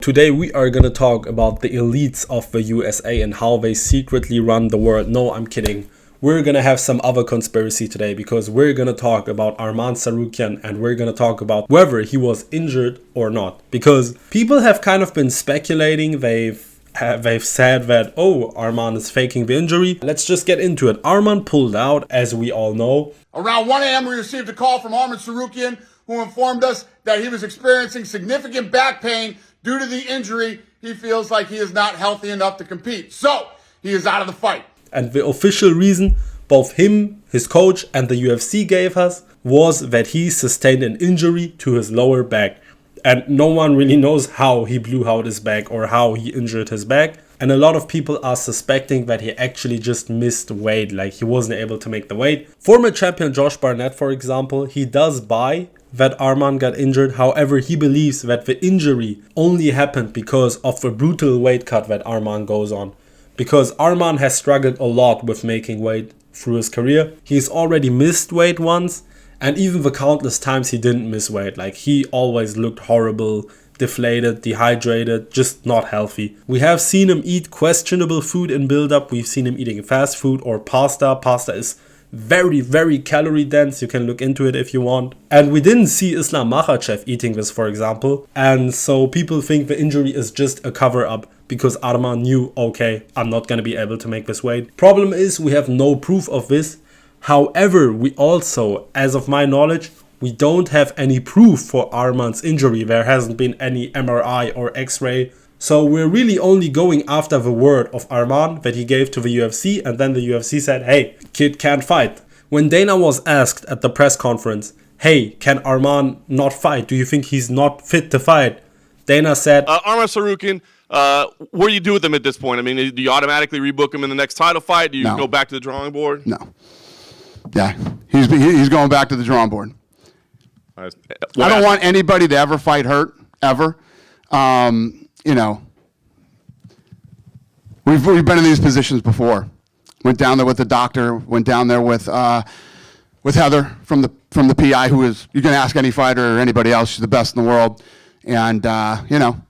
Today we are gonna talk about the elites of the USA and how they secretly run the world. No, I'm kidding. We're gonna have some other conspiracy today because we're gonna talk about Arman Tsarukyan and we're gonna talk about whether he was injured or not. Because people have kind of been speculating, they've said that, oh, Arman is faking the injury. Let's just get into it. Arman pulled out, as we all know. Around 1 a.m. we received a call from Arman Tsarukyan, who informed us that he was experiencing significant back pain due to the injury. He feels like he is not healthy enough to compete. So, he is out of the fight. And the official reason both him, his coach, and the UFC gave us was that he sustained an injury to his lower back. And no one really knows how he blew out his back or how he injured his back. And a lot of people are suspecting that he actually just missed weight, like he wasn't able to make the weight. Former champion Josh Barnett, for example, he does buy that Arman got injured. However, he believes that the injury only happened because of the brutal weight cut that Arman goes on. Because Arman has struggled a lot with making weight through his career. He's already missed weight once, and even the countless times he didn't miss weight. Like, he always looked horrible, deflated, dehydrated, just not healthy. We have seen him eat questionable food in build-up. We've seen him eating fast food or pasta. Pasta is very, very calorie dense. You can look into it if you want. And we didn't see Islam Makhachev eating this, for example. And so people think the injury is just a cover-up because Arman knew, okay, I'm not going to be able to make this weight. Problem is, we have no proof of this. However, we also, as of my knowledge, we don't have any proof for Arman's injury. There hasn't been any MRI or X-ray. So we're really only going after the word of Arman that he gave to the UFC, and then the UFC said, hey, kid can't fight. When Dana was asked at the press conference, hey, can Arman not fight? Do you think he's not fit to fight? Dana said, Arman Tsarukyan, what do you do with him at this point? I mean, do you automatically rebook him in the next title fight? Do you go back to the drawing board? No. Yeah, he's going back to the drawing board. I don't want anybody to ever fight hurt, ever. You know, we've been in these positions before. Went down there with the doctor. Went down there with Heather from the PI, who is, you can ask any fighter or anybody else. She's the best in the world, and you know,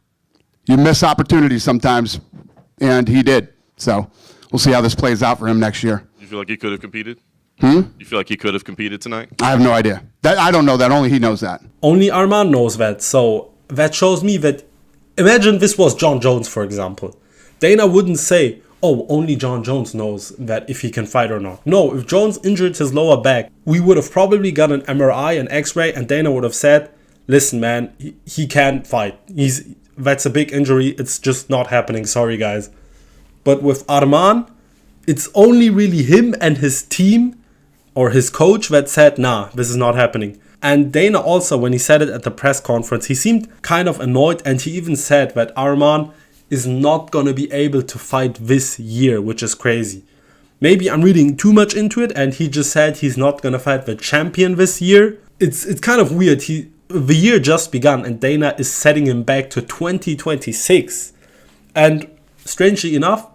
you miss opportunities sometimes, and he did. So we'll see how this plays out for him next year. You feel like he could have competed? You feel like he could have competed tonight? I have no idea. I don't know that. Only he knows that. Only Arman knows that. So that shows me that, imagine this was John Jones, for example. Dana wouldn't say, oh, only John Jones knows that if he can fight or not. No, if Jones injured his lower back, we would have probably got an MRI, an X-ray, and Dana would have said, listen, man, he can't fight. That's a big injury. It's just not happening. Sorry, guys. But with Arman, it's only really him and his team or his coach that said, nah, this is not happening. And Dana also, when he said it at the press conference, he seemed kind of annoyed, and he even said that Arman is not going to be able to fight this year, which is crazy. Maybe I'm reading too much into it, and he just said he's not going to fight the champion this year. It's kind of weird. The year just begun, and Dana is setting him back to 2026. And strangely enough,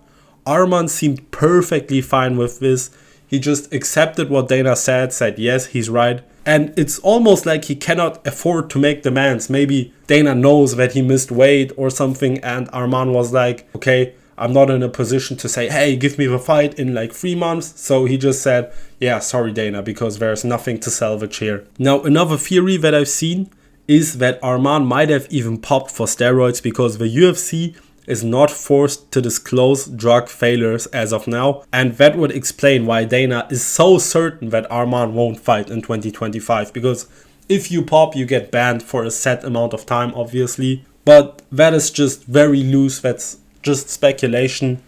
Arman seemed perfectly fine with this. He just accepted what Dana said yes, he's right. And it's almost like he cannot afford to make demands. Maybe Dana knows that he missed weight or something, and Arman was like, okay, I'm not in a position to say, hey, give me the fight in like 3 months. So he just said, yeah, sorry, Dana, because there's nothing to salvage here. Now, another theory that I've seen is that Arman might have even popped for steroids because the UFC is not forced to disclose drug failures as of now, and that would explain why Dana is so certain that Arman won't fight in 2025, because if you pop, you get banned for a set amount of time, obviously, but that is just very loose. That's just speculation.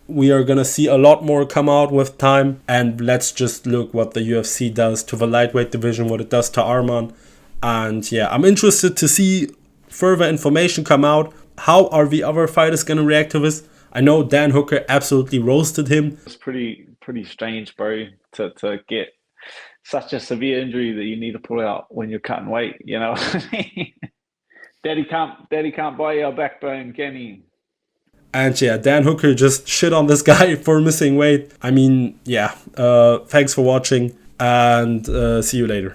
We are gonna see a lot more come out with time, and let's just look what the UFC does to the lightweight division, what it does to Arman. And yeah, I'm interested to see further information come out. How are the other fighters going to react to this? I know Dan Hooker absolutely roasted him. It's pretty strange, bro, to get such a severe injury that you need to pull out when you're cutting weight, you know what I mean? Daddy can't buy you a backbone, can he? And yeah, Dan Hooker just shit on this guy for missing weight. I mean, yeah, thanks for watching, and see you later.